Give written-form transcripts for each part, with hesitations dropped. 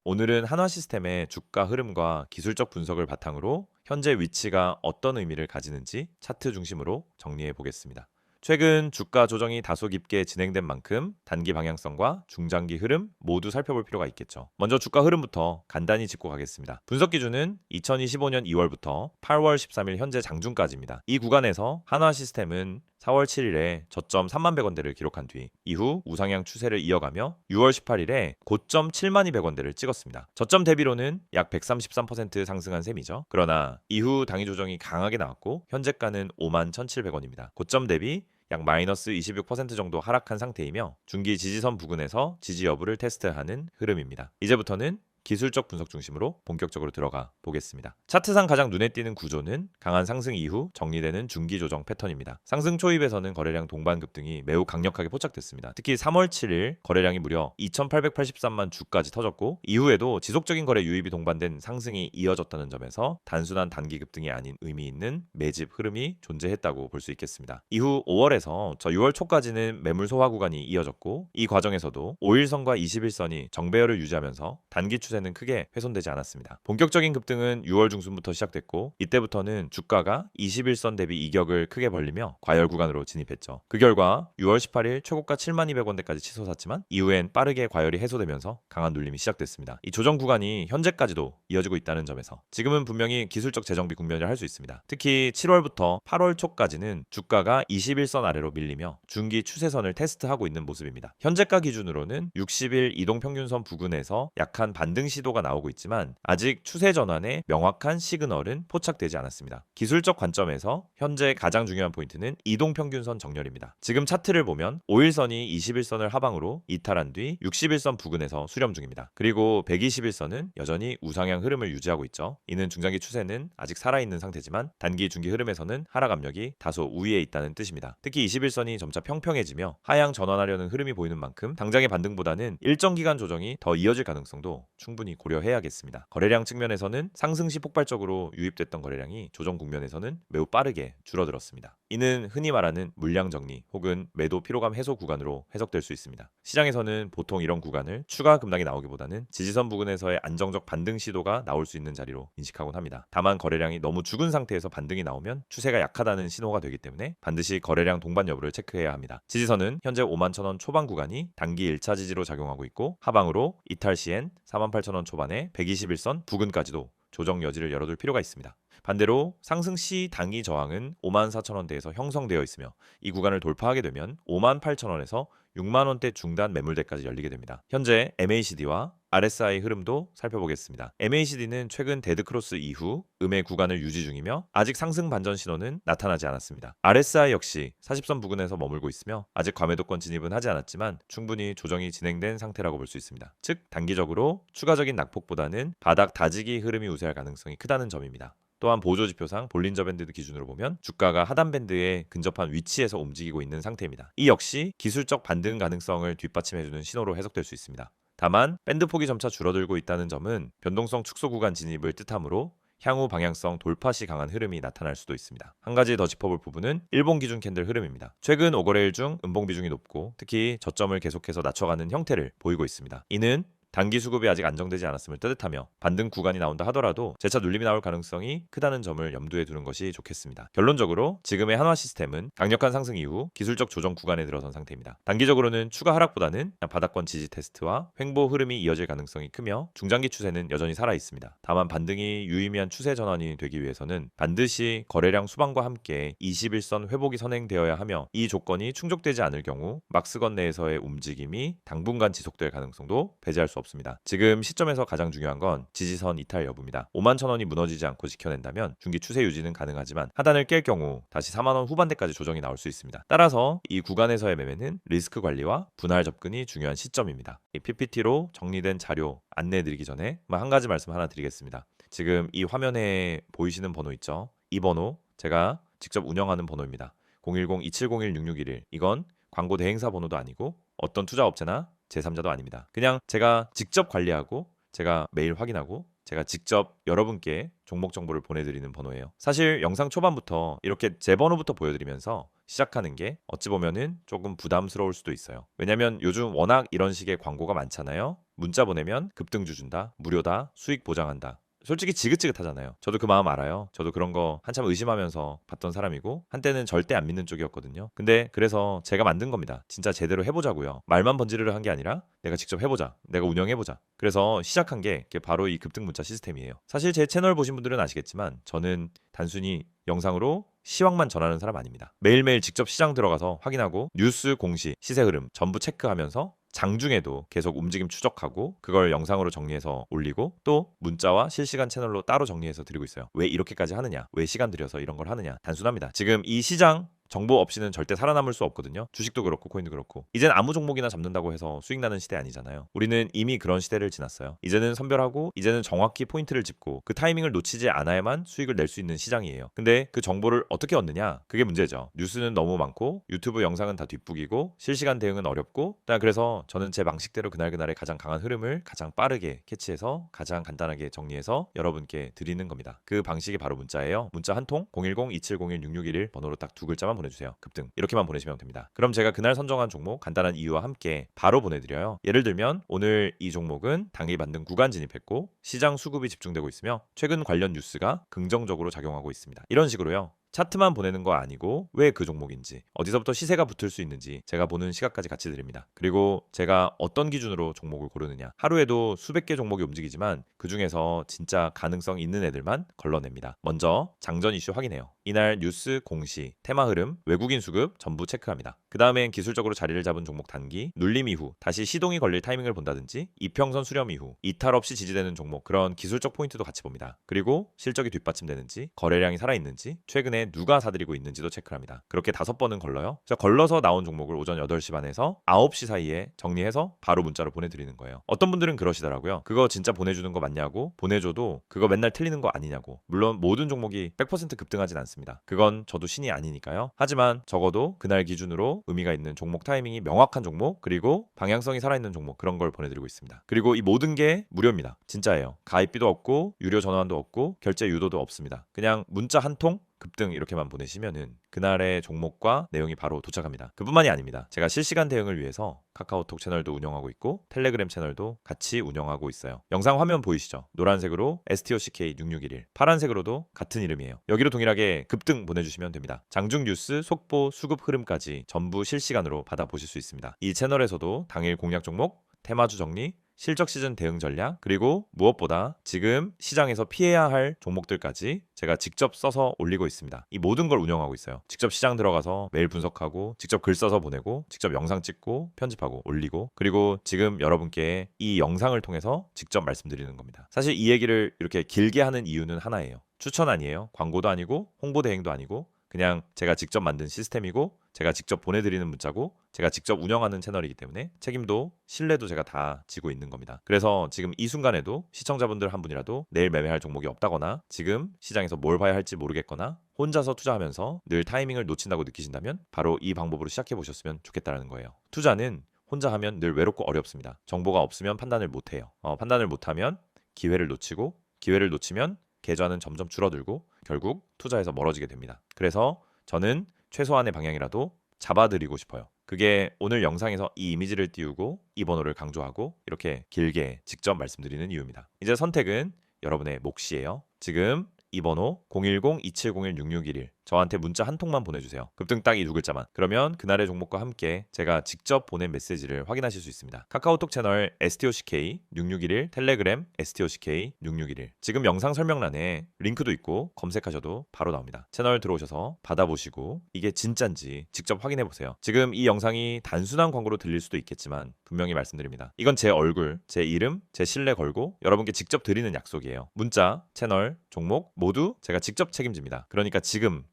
오늘은 한화시스템의 주가 흐름과 기술적 분석을 바탕으로 현재 위치가 어떤 의미를 가지는지 차트 중심으로 정리해 보겠습니다. 최근 주가 조정이 다소 깊게 진행된 만큼 단기 방향성과 중장기 흐름 모두 살펴볼 필요가 있겠죠. 먼저 주가 흐름부터 간단히 짚고 가겠습니다. 분석 기준은 2025년 2월부터 8월 13일 현재 장중까지입니다. 이 구간에서 한화시스템은 4월 7일에 저점 31,100원대를 기록한 뒤 이후 우상향 추세를 이어가며 6월 18일에 고점 72,200원대를 찍었습니다. 저점 대비로는 약 133% 상승한 셈이죠. 그러나 이후 당일 조정이 강하게 나왔고 현재가는 51,700원입니다. 고점 대비 약 마이너스 26% 정도 하락한 상태이며 중기 지지선 부근에서 지지 여부를 테스트하는 흐름입니다. 이제부터는 기술적 분석 중심으로 본격적으로 들어가 보겠습니다. 차트상 가장 눈에 띄는 구조는 강한 상승 이후 정리되는 중기 조정 패턴입니다. 상승 초입에서는 거래량 동반 급등이 매우 강력하게 포착됐습니다. 특히 3월 7일 거래량이 무려 2,883만 주까지 터졌고 이후에도 지속적인 거래 유입이 동반된 상승이 이어졌다는 점에서 단순한 단기 급등이 아닌 의미 있는 매집 흐름이 존재했다고 볼 수 있겠습니다. 이후 5월에서 6월 초까지는 매물 소화 구간이 이어졌고 이 과정에서도 5일선과 21선이 정배열을 유지하면서 단기 추세는 크게 훼손되지 않았습니다. 본격적인 급등은 6월 중순부터 시작됐고 이때부터는 주가가 21선 대비 이격을 크게 벌리며 과열 구간으로 진입했죠. 그 결과 6월 18일 최고가 72,200원대까지 치솟았지만 이후엔 빠르게 과열이 해소되면서 강한 눌림이 시작됐습니다. 이 조정 구간이 현재까지도 이어지고 있다는 점에서 지금은 분명히 기술적 재정비 국면이라 할 수 있습니다. 특히 7월부터 8월 초까지는 주가가 21선 아래로 밀리며 중기 추세선을 테스트하고 있는 모습입니다. 현재가 기준으로는 60일 이동평균선 부근에서 약한 반등 시도가 나오고 있지만 아직 추세 전환의 명확한 시그널은 포착되지 않았습니다. 기술적 관점에서 현재 가장 중요한 포인트는 이동평균선 정렬입니다. 지금 차트를 보면 5일선이 21선을 하방으로 이탈한 뒤 61선 부근에서 수렴 중입니다. 그리고 121선은 여전히 우상향 흐름을 유지하고 있죠. 이는 중장기 추세는 아직 살아있는 상태지만 단기 중기 흐름에서는 하락 압력이 다소 우위에 있다는 뜻입니다. 특히 21선이 점차 평평해지며 하향 전환하려는 흐름이 보이는 만큼 당장의 반등보다는 일정 기간 조정이 더 이어질 가능성도 충분히 고려해야겠습니다. 거래량 측면에서는 상승 시 폭발적으로 유입됐던 거래량이 조정 국면에서는 매우 빠르게 줄어들었습니다. 이는 흔히 말하는 물량 정리 혹은 매도 피로감 해소 구간으로 해석될 수 있습니다. 시장에서는 보통 이런 구간을 추가 급락이 나오기보다는 지지선 부근에서의 안정적 반등 시도가 나올 수 있는 자리로 인식하곤 합니다. 다만 거래량이 너무 죽은 상태에서 반등이 나오면 추세가 약하다는 신호가 되기 때문에 반드시 거래량 동반 여부를 체크해야 합니다. 지지선은 현재 51,000원 초반 구간이 단기 1차 지지로 작용하고 있고 하방으로 이탈 시엔 48,000원 초반에 121선 부근까지도 조정 여지를 열어둘 필요가 있습니다. 반대로 상승 시 단기 저항은 54,000원대에서 형성되어 있으며 이 구간을 돌파하게 되면 58,000원에서 6만원대 중단 매물대까지 열리게 됩니다. 현재 MACD와 RSI 흐름도 살펴보겠습니다. MACD는 최근 데드크로스 이후 음의 구간을 유지 중이며 아직 상승 반전 신호는 나타나지 않았습니다. RSI 역시 40선 부근에서 머물고 있으며 아직 과매도권 진입은 하지 않았지만 충분히 조정이 진행된 상태라고 볼 수 있습니다. 즉 단기적으로 추가적인 낙폭보다는 바닥 다지기 흐름이 우세할 가능성이 크다는 점입니다. 또한 보조지표상 볼린저 밴드 기준으로 보면 주가가 하단 밴드에 근접한 위치에서 움직이고 있는 상태입니다. 이 역시 기술적 반등 가능성을 뒷받침해주는 신호로 해석될 수 있습니다. 다만 밴드 폭이 점차 줄어들고 있다는 점은 변동성 축소 구간 진입을 뜻하므로 향후 방향성 돌파 시 강한 흐름이 나타날 수도 있습니다. 한 가지 더 짚어볼 부분은 일본 기준 캔들 흐름입니다. 최근 5거래일 중 음봉 비중이 높고 특히 저점을 계속해서 낮춰가는 형태를 보이고 있습니다. 이는 단기 수급이 아직 안정되지 않았음을 뜻하며 반등 구간이 나온다 하더라도 재차 눌림이 나올 가능성이 크다는 점을 염두에 두는 것이 좋겠습니다. 결론적으로 지금의 한화 시스템은 강력한 상승 이후 기술적 조정 구간에 들어선 상태입니다. 단기적으로는 추가 하락보다는 바닥권 지지 테스트와 횡보 흐름이 이어질 가능성이 크며 중장기 추세는 여전히 살아 있습니다. 다만 반등이 유의미한 추세 전환이 되기 위해서는 반드시 거래량 수방과 함께 21선 회복이 선행되어야 하며 이 조건이 충족되지 않을 경우 막스건 내에서의 움직임이 당분간 지속될 가능성도 배제할 수 없습니다. 지금 시점에서 가장 중요한 건 지지선 이탈 여부입니다. 51,000원이 무너지지 않고 지켜낸다면 중기 추세 유지는 가능하지만 하단을 깰 경우 다시 4만원 후반대까지 조정이 나올 수 있습니다. 따라서 이 구간에서의 매매는 리스크 관리와 분할 접근이 중요한 시점입니다. 이 PPT로 정리된 자료 안내해드리기 전에 한 가지 말씀 하나 드리겠습니다. 지금 이 화면에 보이시는 번호 있죠? 이 번호 제가 직접 운영하는 번호입니다. 010-2701-6611 이건 광고 대행사 번호도 아니고 어떤 투자업체나 제3자도 아닙니다. 그냥 제가 직접 관리하고 제가 매일 확인하고 제가 직접 여러분께 종목 정보를 보내드리는 번호예요. 사실 영상 초반부터 이렇게 제 번호부터 보여드리면서 시작하는 게 어찌 보면은 조금 부담스러울 수도 있어요. 왜냐면 요즘 워낙 이런 식의 광고가 많잖아요. 문자 보내면 급등주 준다, 무료다, 수익 보장한다. 솔직히 지긋지긋하잖아요. 저도 그 마음 알아요. 저도 그런 거 한참 의심하면서 봤던 사람이고 한때는 절대 안 믿는 쪽이었거든요. 근데 그래서 제가 만든 겁니다. 진짜 제대로 해보자고요. 말만 번지르르 한 게 아니라 내가 직접 해보자. 내가 운영해보자. 그래서 시작한 게 바로 이 급등 문자 시스템이에요. 사실 제 채널 보신 분들은 아시겠지만 저는 단순히 영상으로 시황만 전하는 사람 아닙니다. 매일매일 직접 시장 들어가서 확인하고 뉴스 공시, 시세 흐름 전부 체크하면서 장중에도 계속 움직임 추적하고 그걸 영상으로 정리해서 올리고 또 문자와 실시간 채널로 따로 정리해서 드리고 있어요. 왜 이렇게까지 하느냐? 왜 시간 들여서 이런 걸 하느냐? 단순합니다. 지금 이 시장 정보 없이는 절대 살아남을 수 없거든요. 주식도 그렇고 코인도 그렇고. 이젠 아무 종목이나 잡는다고 해서 수익 나는 시대 아니잖아요. 우리는 이미 그런 시대를 지났어요. 이제는 선별하고 이제는 정확히 포인트를 짚고 그 타이밍을 놓치지 않아야만 수익을 낼 수 있는 시장이에요. 근데 그 정보를 어떻게 얻느냐? 그게 문제죠. 뉴스는 너무 많고 유튜브 영상은 다 뒷북이고 실시간 대응은 어렵고 그래서 저는 제 방식대로 그날그날의 가장 강한 흐름을 가장 빠르게 캐치해서 가장 간단하게 정리해서 여러분께 드리는 겁니다. 그 방식이 바로 문자예요. 문자 한 통 010-2701-6611 번호로 딱 두 글자만 보내주세요. 급등 이렇게만 보내시면 됩니다. 그럼 제가 그날 선정한 종목 간단한 이유와 함께 바로 보내드려요. 예를 들면 오늘 이 종목은 당일 만든 구간 진입했고 시장 수급이 집중되고 있으며 최근 관련 뉴스가 긍정적으로 작용하고 있습니다. 이런 식으로요. 차트만 보내는 거 아니고 왜 그 종목인지 어디서부터 시세가 붙을 수 있는지 제가 보는 시각까지 같이 드립니다. 그리고 제가 어떤 기준으로 종목을 고르느냐 하루에도 수백 개 종목이 움직이지만 그 중에서 진짜 가능성 있는 애들만 걸러냅니다. 먼저 장전 이슈 확인해요. 이날 뉴스 공시, 테마 흐름, 외국인 수급 전부 체크합니다. 그 다음엔 기술적으로 자리를 잡은 종목 단기, 눌림 이후 다시 시동이 걸릴 타이밍을 본다든지 이평선 수렴 이후 이탈 없이 지지되는 종목 그런 기술적 포인트도 같이 봅니다. 그리고 실적이 뒷받침되는지 거래량이 살아있는지 최근에 누가 사들이고 있는지도 체크합니다. 그렇게 5번은 걸러요. 그래서 걸러서 나온 종목을 오전 8시 반에서 9시 사이에 정리해서 바로 문자로 보내드리는 거예요. 어떤 분들은 그러시더라고요. 그거 진짜 보내주는 거 맞냐고 보내줘도 그거 맨날 틀리는 거 아니냐고. 물론 모든 종목이 100% 급등하진 않습니다. 그건 저도 신이 아니니까요. 하지만 적어도 그날 기준으로 의미가 있는 종목 타이밍이 명확한 종목 그리고 방향성이 살아있는 종목 그런 걸 보내드리고 있습니다. 그리고 이 모든 게 무료입니다. 진짜예요. 가입비도 없고 유료 전화도 없고 결제 유도도 없습니다. 그냥 문자 한 통 급등 이렇게만 보내시면은 그날의 종목과 내용이 바로 도착합니다. 그뿐만이 아닙니다. 제가 실시간 대응을 위해서 카카오톡 채널도 운영하고 있고 텔레그램 채널도 같이 운영하고 있어요. 영상 화면 보이시죠? 노란색으로 STOCK6611 파란색으로도 같은 이름이에요. 여기로 동일하게 급등 보내주시면 됩니다. 장중 뉴스, 속보, 수급 흐름까지 전부 실시간으로 받아보실 수 있습니다. 이 채널에서도 당일 공략 종목, 테마주 정리, 실적 시즌 대응 전략 그리고 무엇보다 지금 시장에서 피해야 할 종목들까지 제가 직접 써서 올리고 있습니다. 이 모든 걸 운영하고 있어요. 직접 시장 들어가서 매일 분석하고 직접 글 써서 보내고 직접 영상 찍고 편집하고 올리고 그리고 지금 여러분께 이 영상을 통해서 직접 말씀드리는 겁니다. 사실 이 얘기를 이렇게 길게 하는 이유는 하나예요. 추천 아니에요. 광고도 아니고 홍보 대행도 아니고 그냥 제가 직접 만든 시스템이고 제가 직접 보내드리는 문자고 제가 직접 운영하는 채널이기 때문에 책임도 신뢰도 제가 다 지고 있는 겁니다. 그래서 지금 이 순간에도 시청자분들 한 분이라도 내일 매매할 종목이 없다거나 지금 시장에서 뭘 봐야 할지 모르겠거나 혼자서 투자하면서 늘 타이밍을 놓친다고 느끼신다면 바로 이 방법으로 시작해 보셨으면 좋겠다는 거예요. 투자는 혼자 하면 늘 외롭고 어렵습니다. 정보가 없으면 판단을 못해요. 판단을 못하면 기회를 놓치고 기회를 놓치면 계좌는 점점 줄어들고 결국 투자에서 멀어지게 됩니다. 그래서 저는 최소한의 방향이라도 잡아드리고 싶어요. 그게 오늘 영상에서 이 이미지를 띄우고 이 번호를 강조하고 이렇게 길게 직접 말씀드리는 이유입니다. 이제 선택은 여러분의 몫이에요. 지금 이 번호 010-2701-6611 저한테 문자 한 통만 보내주세요. 급등 딱 이 두 글자만. 그러면 그날의 종목과 함께 제가 직접 보낸 메시지를 확인하실 수 있습니다. 카카오톡 채널 STOCK6611 텔레그램 STOCK6611 지금 영상 설명란에 링크도 있고 검색하셔도 바로 나옵니다. 채널 들어오셔서 받아보시고 이게 진짠지 직접 확인해보세요. 지금 이 영상이 단순한 광고로 들릴 수도 있겠지만 분명히 말씀드립니다. 이건 제 얼굴, 제 이름, 제 신뢰 걸고 여러분께 직접 드리는 약속이에요. 문자, 채널, 종목 모두 제가 직접 책임집니다. 그러니까 지금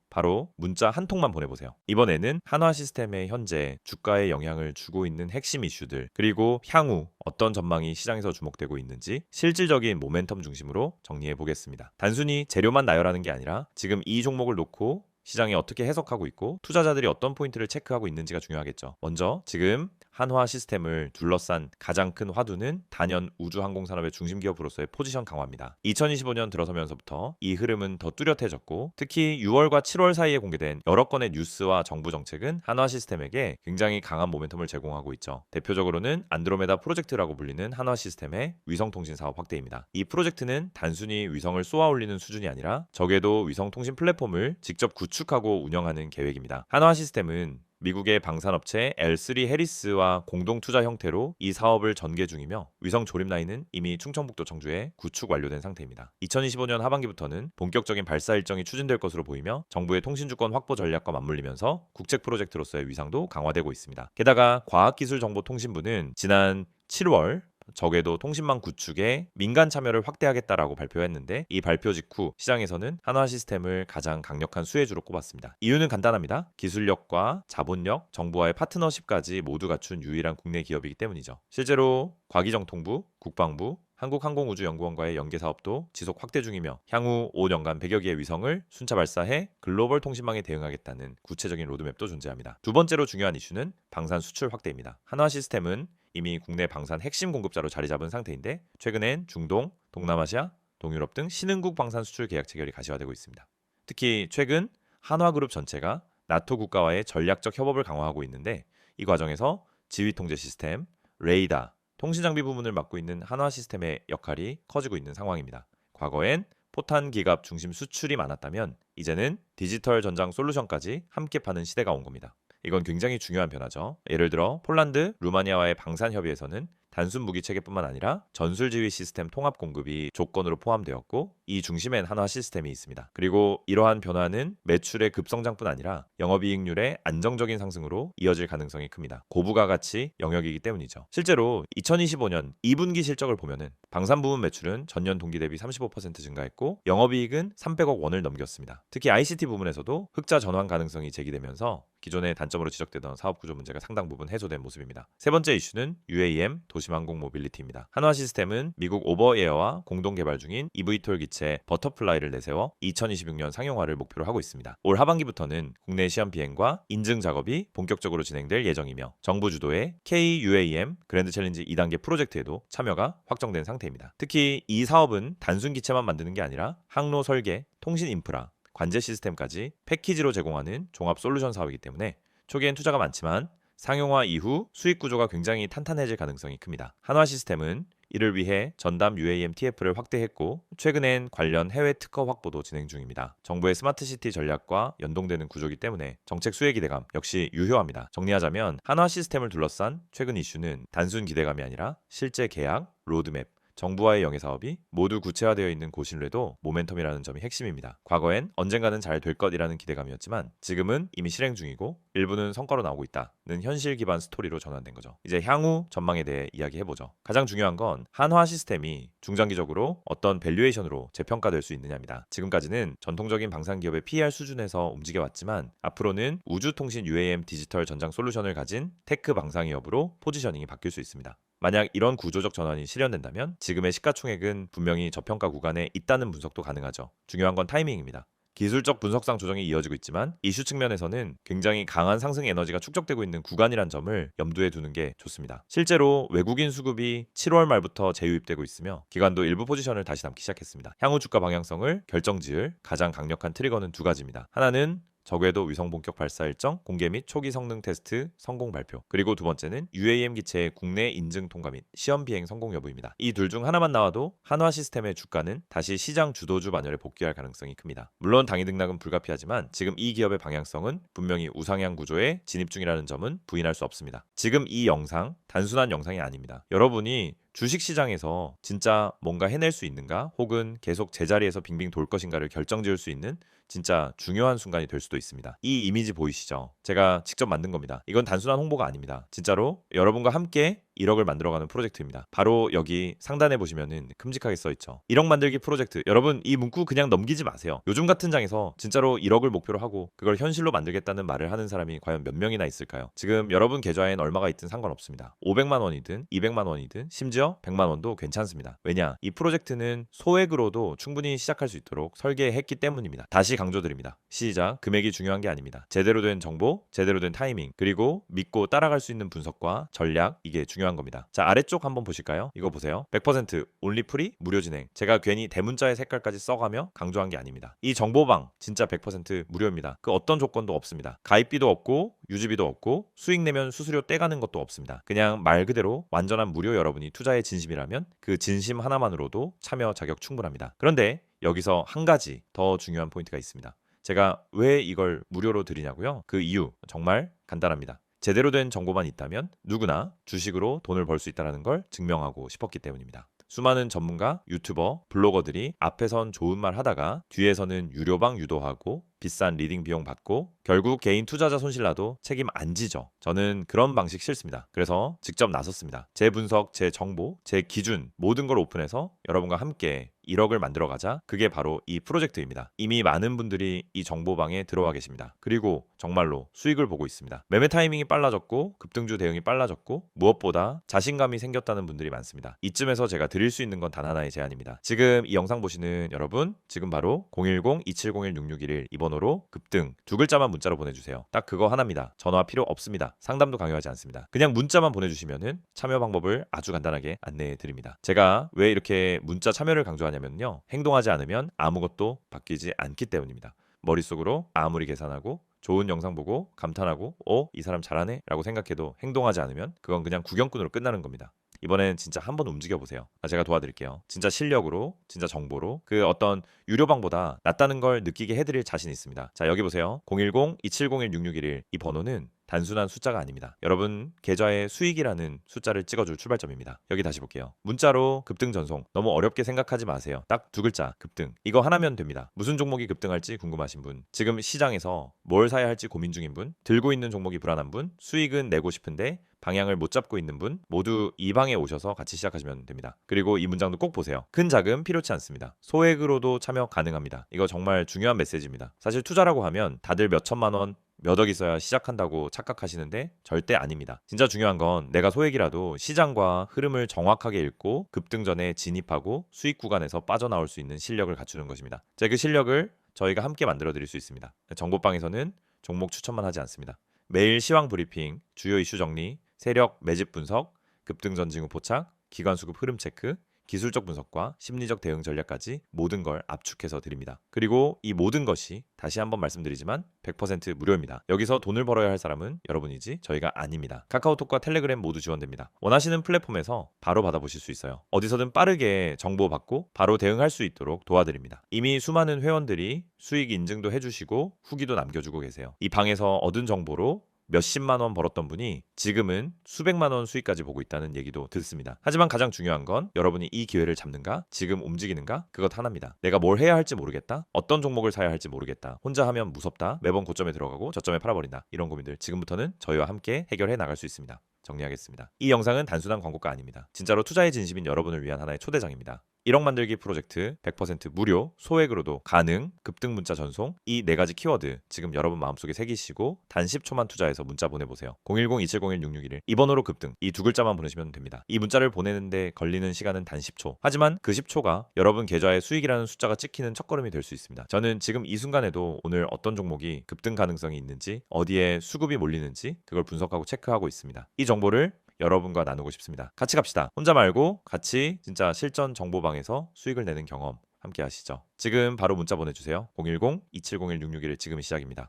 바로 문자 한 통만 보내보세요. 이번에는 한화 시스템의 현재 주가에 영향을 주고 있는 핵심 이슈들 그리고 향후 어떤 전망이 시장에서 주목되고 있는지 실질적인 모멘텀 중심으로 정리해 보겠습니다. 단순히 재료만 나열하는 게 아니라 지금 이 종목을 놓고 시장이 어떻게 해석하고 있고 투자자들이 어떤 포인트를 체크하고 있는지가 중요하겠죠. 먼저 지금 한화 시스템을 둘러싼 가장 큰 화두는 단연 우주항공산업의 중심 기업으로서의 포지션 강화입니다. 2025년 들어서면서부터 이 흐름은 더 뚜렷해졌고 특히 6월과 7월 사이에 공개된 여러 건의 뉴스와 정부 정책은 한화 시스템에게 굉장히 강한 모멘텀을 제공하고 있죠. 대표적으로는 안드로메다 프로젝트라고 불리는 한화 시스템의 위성통신 사업 확대입니다. 이 프로젝트는 단순히 위성을 쏘아 올리는 수준이 아니라 적에도 위성통신 플랫폼을 직접 구축하고 운영하는 계획입니다. 한화 시스템은 미국의 방산업체 L3 해리스와 공동 투자 형태로 이 사업을 전개 중이며 위성 조립 라인은 이미 충청북도 청주에 구축 완료된 상태입니다. 2025년 하반기부터는 본격적인 발사 일정이 추진될 것으로 보이며 정부의 통신주권 확보 전략과 맞물리면서 국책 프로젝트로서의 위상도 강화되고 있습니다. 게다가 과학기술정보통신부는 지난 7월 적에도 통신망 구축에 민간 참여를 확대하겠다라고 발표했는데 이 발표 직후 시장에서는 한화 시스템을 가장 강력한 수혜주로 꼽았습니다. 이유는 간단합니다. 기술력과 자본력, 정부와의 파트너십까지 모두 갖춘 유일한 국내 기업이기 때문이죠. 실제로 과기정통부, 국방부, 한국항공우주연구원과의 연계 사업도 지속 확대 중이며 향후 5년간 100여 개의 위성을 순차 발사해 글로벌 통신망에 대응하겠다는 구체적인 로드맵도 존재합니다. 두 번째로 중요한 이슈는 방산 수출 확대입니다. 한화 시스템은 이미 국내 방산 핵심 공급자로 자리 잡은 상태인데 최근엔 중동, 동남아시아, 동유럽 등 신흥국 방산 수출 계약 체결이 가시화되고 있습니다. 특히 최근 한화그룹 전체가 나토 국가와의 전략적 협업을 강화하고 있는데 이 과정에서 지휘 통제 시스템, 레이더, 통신장비 부문을 맡고 있는 한화 시스템의 역할이 커지고 있는 상황입니다. 과거엔 포탄 기갑 중심 수출이 많았다면 이제는 디지털 전장 솔루션까지 함께 파는 시대가 온 겁니다. 이건 굉장히 중요한 변화죠. 예를 들어 폴란드, 루마니아와의 방산 협의에서는 단순 무기 체계뿐만 아니라 전술 지휘 시스템 통합 공급이 조건으로 포함되었고 이 중심엔 한화 시스템이 있습니다. 그리고 이러한 변화는 매출의 급성장뿐 아니라 영업이익률의 안정적인 상승으로 이어질 가능성이 큽니다. 고부가 가치 영역이기 때문이죠. 실제로 2025년 2분기 실적을 보면은 방산 부문 매출은 전년 동기 대비 35% 증가했고 영업이익은 300억 원을 넘겼습니다. 특히 ICT 부문에서도 흑자 전환 가능성이 제기되면서 기존의 단점으로 지적되던 사업 구조 문제가 상당 부분 해소된 모습입니다. 세 번째 이슈는 UAM 도심항공 모빌리티입니다. 한화 시스템은 미국 오버에어와 공동 개발 중인 eVTOL 기체 버터플라이를 내세워 2026년 상용화를 목표로 하고 있습니다. 올 하반기부터는 국내 시험 비행과 인증 작업이 본격적으로 진행될 예정이며 정부 주도의 KUAM 그랜드 챌린지 2단계 프로젝트에도 참여가 확정된 상태입니다. 특히 이 사업은 단순 기체만 만드는 게 아니라 항로 설계, 통신 인프라, 관제 시스템까지 패키지로 제공하는 종합 솔루션 사업이기 때문에 초기엔 투자가 많지만 상용화 이후 수익 구조가 굉장히 탄탄해질 가능성이 큽니다. 한화 시스템은 이를 위해 전담 UAM TF를 확대했고 최근엔 관련 해외 특허 확보도 진행 중입니다. 정부의 스마트시티 전략과 연동되는 구조이기 때문에 정책 수혜 기대감 역시 유효합니다. 정리하자면 한화 시스템을 둘러싼 최근 이슈는 단순 기대감이 아니라 실제 계약, 로드맵, 정부와의 영해 사업이 모두 구체화되어 있는 고신뢰도 모멘텀이라는 점이 핵심입니다. 과거엔 언젠가는 잘 될 것이라는 기대감이었지만 지금은 이미 실행 중이고 일부는 성과로 나오고 있다는 현실 기반 스토리로 전환된 거죠. 이제 향후 전망에 대해 이야기해보죠. 가장 중요한 건 한화 시스템이 중장기적으로 어떤 밸류에이션으로 재평가될 수 있느냐입니다. 지금까지는 전통적인 방산 기업의 PER 수준에서 움직여왔지만 앞으로는 우주통신 UAM 디지털 전장 솔루션을 가진 테크 방산 기업으로 포지셔닝이 바뀔 수 있습니다. 만약 이런 구조적 전환이 실현된다면 지금의 시가총액은 분명히 저평가 구간에 있다는 분석도 가능하죠. 중요한 건 타이밍입니다. 기술적 분석상 조정이 이어지고 있지만 이슈 측면에서는 굉장히 강한 상승 에너지가 축적되고 있는 구간이란 점을 염두에 두는 게 좋습니다. 실제로 외국인 수급이 7월 말부터 재유입되고 있으며 기관도 일부 포지션을 다시 담기 시작했습니다. 향후 주가 방향성을 결정지을 가장 강력한 트리거는 두 가지입니다. 하나는 적외도 위성 본격 발사 일정 공개 및 초기 성능 테스트 성공 발표. 그리고 두 번째는 UAM 기체의 국내 인증 통과 및 시험 비행 성공 여부입니다. 이 둘 중 하나만 나와도 한화 시스템의 주가는 다시 시장 주도주 반열에 복귀할 가능성이 큽니다. 물론 당일 등락은 불가피하지만 지금 이 기업의 방향성은 분명히 우상향 구조에 진입 중이라는 점은 부인할 수 없습니다. 지금 이 영상 단순한 영상이 아닙니다. 여러분이 주식시장에서 진짜 뭔가 해낼 수 있는가 혹은 계속 제자리에서 빙빙 돌 것인가를 결정지을 수 있는 진짜 중요한 순간이 될 수도 있습니다. 이 이미지 보이시죠? 제가 직접 만든 겁니다. 이건 단순한 홍보가 아닙니다. 진짜로 여러분과 함께 1억을 만들어가는 프로젝트입니다. 바로 여기 상단에 보시면은 큼직하게 써있죠. 1억 만들기 프로젝트. 여러분 이 문구 그냥 넘기지 마세요. 요즘 같은 장에서 진짜로 1억을 목표로 하고 그걸 현실로 만들겠다는 말을 하는 사람이 과연 몇 명이나 있을까요? 지금 여러분 계좌엔 얼마가 있든 상관없습니다. 500만 원이든 200만 원이든 심지어 100만 원도 괜찮습니다. 왜냐? 이 프로젝트는 소액으로도 충분히 시작할 수 있도록 설계했기 때문입니다. 다시 강조드립니다. 시작, 금액이 중요한 게 아닙니다. 제대로 된 정보, 제대로 된 타이밍, 그리고 믿고 따라갈 수 있는 분석과 전략, 이게 중요한 겁니다. 자, 아래쪽 한번 보실까요? 이거 보세요. 100% 온리 프리 무료 진행. 제가 괜히 대문자의 색깔까지 써가며 강조한 게 아닙니다. 이 정보방 진짜 100% 무료입니다. 그 어떤 조건도 없습니다. 가입비도 없고 유지비도 없고 수익 내면 수수료 떼가는 것도 없습니다. 그냥 말 그대로 완전한 무료. 여러분이 투자에 진심이라면 그 진심 하나만으로도 참여 자격 충분합니다. 그런데 여기서 한 가지 더 중요한 포인트가 있습니다. 제가 왜 이걸 무료로 드리냐고요? 그 이유 정말 간단합니다. 제대로 된 정보만 있다면 누구나 주식으로 돈을 벌 수 있다는 걸 증명하고 싶었기 때문입니다. 수많은 전문가, 유튜버, 블로거들이 앞에선 좋은 말 하다가 뒤에서는 유료방 유도하고 비싼 리딩 비용 받고 결국 개인 투자자 손실나도 책임 안 지죠. 저는 그런 방식 싫습니다. 그래서 직접 나섰습니다. 제 분석, 제 정보, 제 기준 모든 걸 오픈해서 여러분과 함께 1억을 만들어가자. 그게 바로 이 프로젝트입니다. 이미 많은 분들이 이 정보방에 들어와 계십니다. 그리고 정말로 수익을 보고 있습니다. 매매 타이밍이 빨라졌고 급등주 대응이 빨라졌고 무엇보다 자신감이 생겼다는 분들이 많습니다. 이쯤에서 제가 드릴 수 있는 건 단 하나의 제안입니다. 지금 이 영상 보시는 여러분, 지금 바로 010-2701-6611 이 번호로 급등 두 글자만 문자로 보내주세요. 딱 그거 하나입니다. 전화 필요 없습니다. 상담도 강요하지 않습니다. 그냥 문자만 보내주시면은 참여 방법을 아주 간단하게 안내해 드립니다. 제가 왜 이렇게 문자 참여를 강조하냐면요, 행동하지 않으면 아무것도 바뀌지 않기 때문입니다. 머릿속으로 아무리 계산하고 좋은 영상 보고 감탄하고 이 사람 잘하네 라고 생각해도 행동하지 않으면 그건 그냥 구경꾼으로 끝나는 겁니다. 이번엔 진짜 한번 움직여 보세요. 제가 도와드릴게요. 진짜 실력으로, 진짜 정보로 그 어떤 유료방보다 낫다는 걸 느끼게 해드릴 자신 있습니다. 자, 여기 보세요. 010-2701-6611 이 번호는 단순한 숫자가 아닙니다. 여러분 계좌의 수익이라는 숫자를 찍어줄 출발점입니다. 여기 다시 볼게요. 문자로 급등 전송 너무 어렵게 생각하지 마세요. 딱 두 글자 급등. 이거 하나면 됩니다. 무슨 종목이 급등할지 궁금하신 분, 지금 시장에서 뭘 사야 할지 고민 중인 분, 들고 있는 종목이 불안한 분, 수익은 내고 싶은데 방향을 못 잡고 있는 분 모두 이 방에 오셔서 같이 시작하시면 됩니다. 그리고 이 문장도 꼭 보세요. 큰 자금 필요치 않습니다. 소액으로도 참여 가능합니다. 이거 정말 중요한 메시지입니다. 사실 투자라고 하면 다들 몇 천만 원 몇 억 있어야 시작한다고 착각하시는데 절대 아닙니다. 진짜 중요한 건 내가 소액이라도 시장과 흐름을 정확하게 읽고 급등 전에 진입하고 수익 구간에서 빠져나올 수 있는 실력을 갖추는 것입니다. 제 그 실력을 저희가 함께 만들어 드릴 수 있습니다. 정보방에서는 종목 추천만 하지 않습니다. 매일 시황 브리핑, 주요 이슈 정리, 세력 매집 분석, 급등 전 징후 포착, 기관 수급 흐름 체크, 기술적 분석과 심리적 대응 전략까지 모든 걸 압축해서 드립니다. 그리고 이 모든 것이 다시 한번 말씀드리지만 100% 무료입니다. 여기서 돈을 벌어야 할 사람은 여러분이지 저희가 아닙니다. 카카오톡과 텔레그램 모두 지원됩니다. 원하시는 플랫폼에서 바로 받아보실 수 있어요. 어디서든 빠르게 정보 받고 바로 대응할 수 있도록 도와드립니다. 이미 수많은 회원들이 수익 인증도 해주시고 후기도 남겨주고 계세요. 이 방에서 얻은 정보로 몇십만 원 벌었던 분이 지금은 수백만 원 수익까지 보고 있다는 얘기도 듣습니다. 하지만 가장 중요한 건 여러분이 이 기회를 잡는가, 지금 움직이는가, 그것 하나입니다. 내가 뭘 해야 할지 모르겠다, 어떤 종목을 사야 할지 모르겠다, 혼자 하면 무섭다, 매번 고점에 들어가고 저점에 팔아버린다, 이런 고민들 지금부터는 저희와 함께 해결해 나갈 수 있습니다. 정리하겠습니다. 이 영상은 단순한 광고가 아닙니다. 진짜로 투자에 진심인 여러분을 위한 하나의 초대장입니다. 1억 만들기 프로젝트 100% 무료, 소액으로도 가능, 급등 문자 전송, 이 네 가지 키워드 지금 여러분 마음속에 새기시고 단 10초만 투자해서 문자 보내보세요. 010-2701-6611 이 번호로 급등, 이 두 글자만 보내시면 됩니다. 이 문자를 보내는데 걸리는 시간은 단 10초. 하지만 그 10초가 여러분 계좌에 수익이라는 숫자가 찍히는 첫걸음이 될 수 있습니다. 저는 지금 이 순간에도 오늘 어떤 종목이 급등 가능성이 있는지, 어디에 수급이 몰리는지 그걸 분석하고 체크하고 있습니다. 이 정보를 여러분과 나누고 싶습니다. 같이 갑시다. 혼자 말고 같이 진짜 실전 정보방에서 수익을 내는 경험 함께 하시죠. 지금 바로 문자 보내주세요. 010-2701-661 지금 시작입니다.